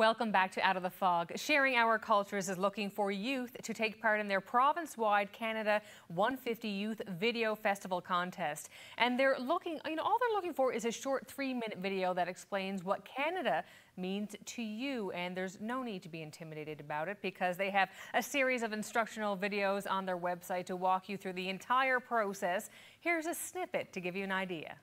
Welcome back to Out of the Fog. Sharing Our Cultures is looking for youth to take part in their province-wide Canada 150 Youth Video Festival contest. And they're looking, all they're looking for is a short 3-minute video that explains what Canada means to you. And there's no need to be intimidated about it because they have a series of instructional videos on their website to walk you through the entire process. Here's a snippet to give you an idea.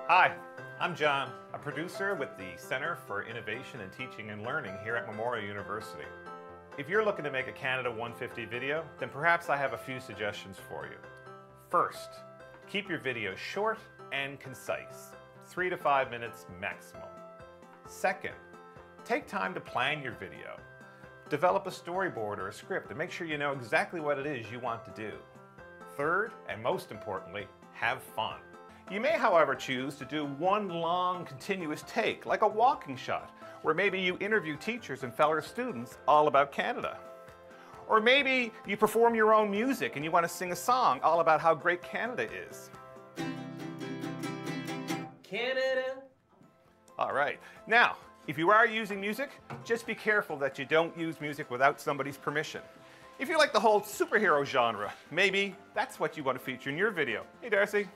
Hi, I'm John, a producer with the Centre for Innovation in Teaching and Learning here at Memorial University. If you're looking to make a Canada 150 video, then perhaps I have a few suggestions for you. First, keep your video short and concise, 3 to 5 minutes maximum. Second, take time to plan your video. Develop a storyboard or a script and make sure you know exactly what it is you want to do. Third, and most importantly, have fun. You may, however, choose to do one long, continuous take, like a walking shot, where maybe you interview teachers and fellow students all about Canada. Or maybe you perform your own music and you want to sing a song all about how great Canada is. Canada. All right. Now, if you are using music, just be careful that you don't use music without somebody's permission. If you like the whole superhero genre, maybe that's what you want to feature in your video. Hey, Darcy.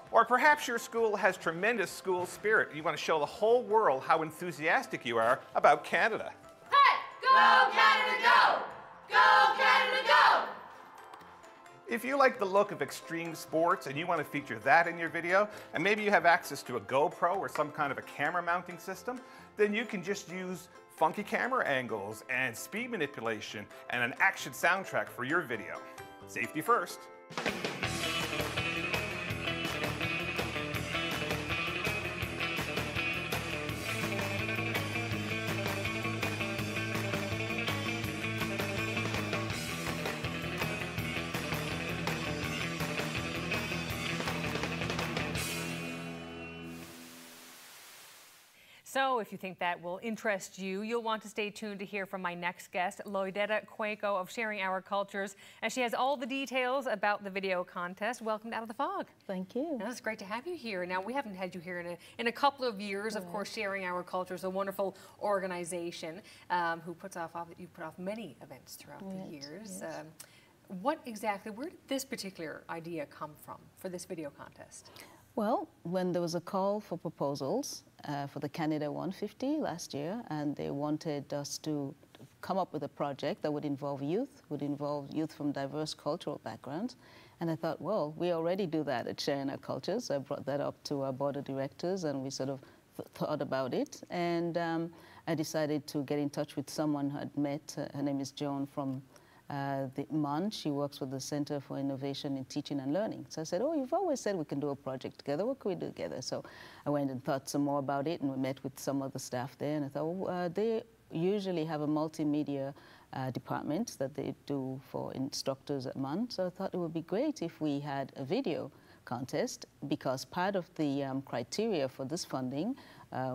Or perhaps your school has tremendous school spirit. You want to show the whole world how enthusiastic you are about Canada. Hey! Go Canada, go! Go Canada, go! If you like the look of extreme sports and you want to feature that in your video, and maybe you have access to a GoPro or some kind of a camera mounting system, then you can just use funky camera angles and speed manipulation and an action soundtrack for your video. Safety first. So if you think that will interest you, you'll want to stay tuned to hear from my next guest, Lloydetta Quaicoe of Sharing Our Cultures, and she has all the details about the video contest. Welcome to Out of the Fog. Thank you. It's great to have you here. Now, we haven't had you here in a couple of years. Of course, Sharing Our Cultures, a wonderful organization who puts off many events throughout the years. Yes. Where did this particular idea come from for this video contest? Well, when there was a call for proposals for the Canada 150 last year, and they wanted us to come up with a project that would involve youth from diverse cultural backgrounds. And I thought, well, we already do that at Sharing Our Cultures. So I brought that up to our board of directors, and we sort of thought about it. And I decided to get in touch with someone I'd met. Her name is Joan from the MUN. She works with the Centre for Innovation in Teaching and Learning. So I said, oh, you've always said we can do a project together. What can we do together? So I went and thought some more about it, and we met with some of the staff there. And I thought, well, they usually have a multimedia department that they do for instructors at MUN. So I thought it would be great if we had a video contest, because part of the criteria for this funding,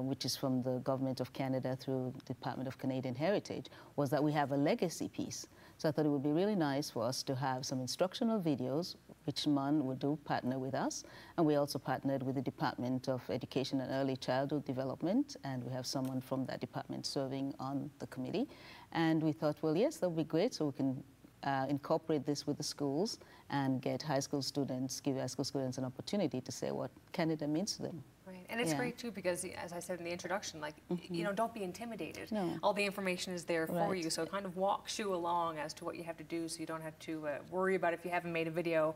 which is from the Government of Canada through the Department of Canadian Heritage, was that we have a legacy piece. So I thought it would be really nice for us to have some instructional videos, which MUN would do partner with us. And we also partnered with the Department of Education and Early Childhood Development, and we have someone from that department serving on the committee. And we thought, well, yes, that would be great, so we can incorporate this with the schools and get give high school students an opportunity to say what Canada means to them. Right, and it's great too because, as I said in the introduction, like, don't be intimidated. No. All the information is there for you, so it kind of walks you along as to what you have to do, so you don't have to worry about if you haven't made a video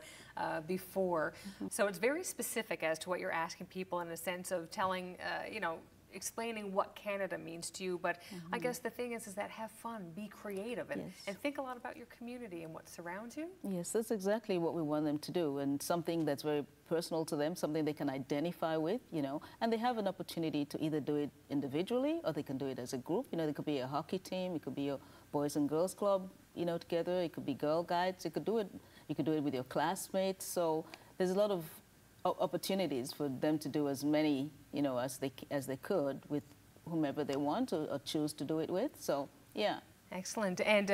before. So it's very specific as to what you're asking people in a sense of telling, explaining what Canada means to you, but I guess the thing is that have fun, be creative, and think a lot about your community and what surrounds you. Yes, that's exactly what we want them to do, and something that's very personal to them, something they can identify with, and they have an opportunity to either do it individually or they can do it as a group. It could be a hockey team, it could be a boys and girls club, together, it could be Girl Guides, you could do it with your classmates, so there's a lot of opportunities for them to do as many, as they could with whomever they want or choose to do it with. So, yeah. Excellent. And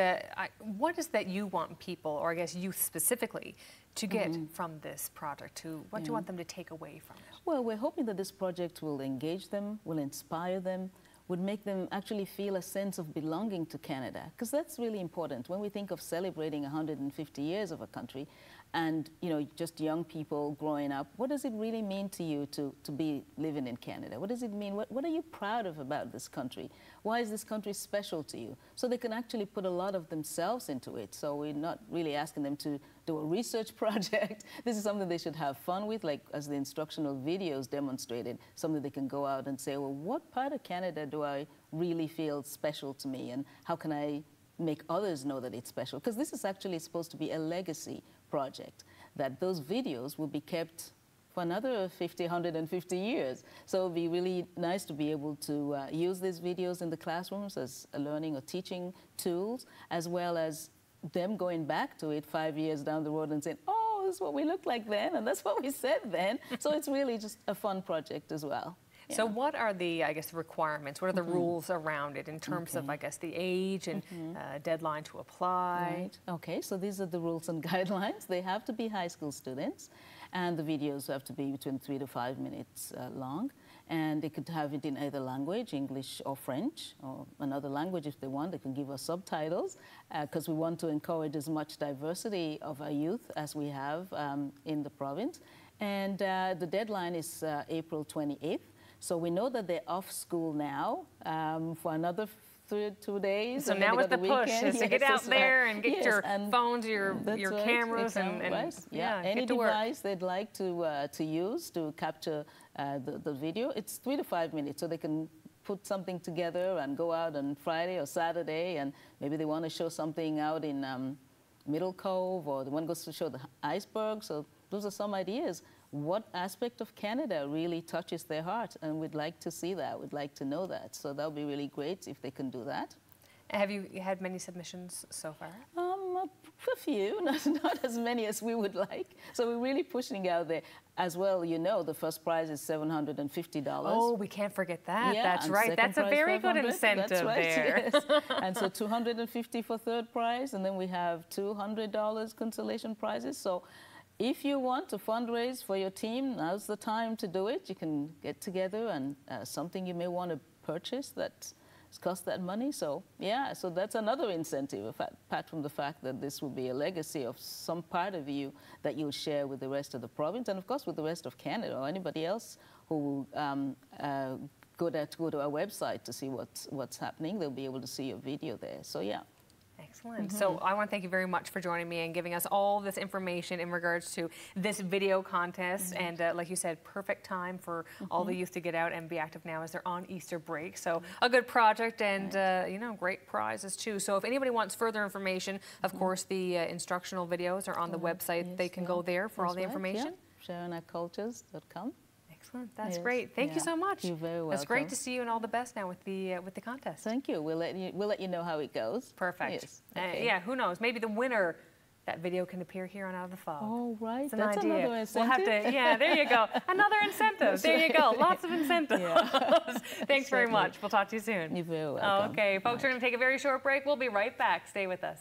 what is that you want people, or I guess youth specifically, to get from this project? What do you want them to take away from it? Well, we're hoping that this project will engage them, will inspire them, would make them actually feel a sense of belonging to Canada, because that's really important. When we think of celebrating 150 years of a country and, you know, just young people growing up, what does it really mean to you to be living in Canada? What does it mean? What are you proud of about this country? Why is this country special to you? So they can actually put a lot of themselves into it. So we're not really asking them to do a research project. This is something they should have fun with, like as the instructional videos demonstrated, something they can go out and say, well, what part of Canada do I really feel special to me, and how can I make others know that it's special? Because this is actually supposed to be a legacy project, that those videos will be kept for another 50, 150 years. So it would be really nice to be able to use these videos in the classrooms as a learning or teaching tools, as well as them going back to it 5 years down the road and saying, oh, this is what we looked like then, and that's what we said then. So it's really just a fun project as well. Yeah. So what are the, I guess, requirements? What are the rules around it in terms of, I guess, the age and deadline to apply? Right. Okay, so these are the rules and guidelines. They have to be high school students, and the videos have to be between 3 to 5 minutes long. And they could have it in either language, English or French, or another language if they want. They can give us subtitles, because we want to encourage as much diversity of our youth as we have in the province. And the deadline is April 28th. So we know that they're off school now for another 2 days. So now with the push is to get out there and get your phones, your cameras, and any device they'd like to use to capture the video. It's 3 to 5 minutes, so they can put something together and go out on Friday or Saturday, and maybe they want to show something out in Middle Cove, or they want to go to show the iceberg. So those are some ideas. What aspect of Canada really touches their heart, and we'd like to see that, we'd like to know that. So that would be really great if they can do that. Have you had many submissions so far? A few, not as many as we would like. So we're really pushing out there. As well, you know, the first prize is $750. Oh, we can't forget that. Yeah, that's right. That's a very good incentive there. Yes. And so $250 for third prize, and then we have $200 consolation prizes. So if you want to fundraise for your team, now's the time to do it. You can get together and something you may want to purchase that cost that money. So yeah, so that's another incentive, apart from the fact that this will be a legacy of some part of you that you'll share with the rest of the province, and of course with the rest of Canada, or anybody else who go to our website to see what's happening. They'll be able to see your video there. So yeah. Excellent. So I want to thank you very much for joining me and giving us all this information in regards to this video contest. And like you said, perfect time for all the youth to get out and be active now as they're on Easter break. So a good project, and you know, great prizes too. So if anybody wants further information, of course, the instructional videos are on the website. Yes, they can go there for all the information. Yeah. SharonAcultures.com. Excellent. That's great. Thank you so much. You're very welcome. It's great to see you, and all the best now with the contest. Thank you. We'll let you know how it goes. Perfect. Yes. Okay. Yeah, who knows? Maybe the winner, that video can appear here on Out of the Fog. Oh, right. It's an That's idea. another incentive. We'll have to, yeah, there you go. Another incentive. There you go. Lots of incentives. Yeah. Thanks very much. We'll talk to you soon. You're very welcome. Okay, folks, we're going to take a very short break. We'll be right back. Stay with us.